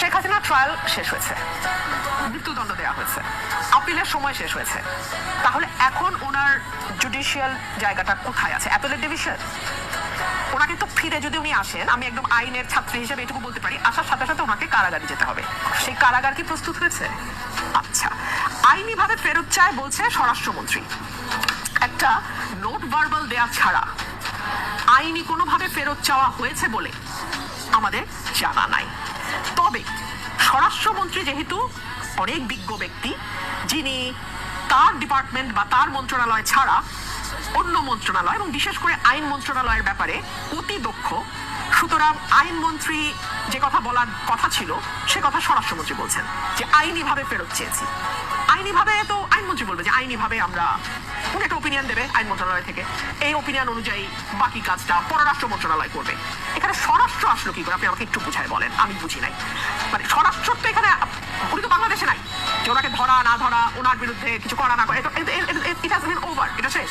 শেখ হাসিনার ট্রায়াল শেষ হয়েছে, মৃত্যুদণ্ড দেওয়া হয়েছে, আপিলের সময় শেষ হয়েছে, তাহলে এখন ওনার জুডিশিয়াল জায়গাটা কোথায় আছে? Appellate division? ওনাকে তো ফিরে যদি উনি আসেন, আমি একদম আইনের ছাত্রী হিসেবে এটুকু বলতে পারি, আসার সাথে সাথে ওনাকে কারাগারে যেতে হবে। সেই কারাগার কি প্রস্তুত হয়েছে? আচ্ছা, আইনিভাবে ফেরত চায় বলছে স্বরাষ্ট্রমন্ত্রী। একটা নোট ভার্বাল দেয়া ছাড়া আইনি কোনোভাবে ফেরত চাওয়া হয়েছে বলে আমাদের জানা নাই। তবে স্বরাষ্ট্রমন্ত্রী যেহেতু অনেক বিজ্ঞ ব্যক্তি, যিনি তার ডিপার্টমেন্ট বা তার মন্ত্রণালয় ছাড়া অন্য মন্ত্রণালয় এবং বিশেষ করে আইন মন্ত্রণালয়ের ব্যাপারে অতি দক্ষ, সুতরাং আইনমন্ত্রী যে কথা বলার কথা ছিল সে কথা স্বরাষ্ট্রমন্ত্রী বলছেন যে আইনিভাবে ফেরত চেয়েছি। আইনিভাবে তো আইনমন্ত্রী বলবে যে আইনিভাবে আমরা, উনি একটা ওপিনিয়ন দেবে আইন মন্ত্রণালয় থেকে, এই ওপিনিয়ন অনুযায়ী বাকি কাজটা পররাষ্ট্র মন্ত্রণালয় করবে। এখানে স্বরাষ্ট্র আসলো কি করে আপনি আমাকে একটু বুঝায় বলেন, আমি বুঝি নাই। মানে স্বরাষ্ট্র তো এখানে, উনি তো বাংলাদেশে নাই যে ওনাকে ধরা না ধরা, ওনার বিরুদ্ধে কিছু করা না করা, ইট হ্যাজ বিন ওভার, এটা শেষ।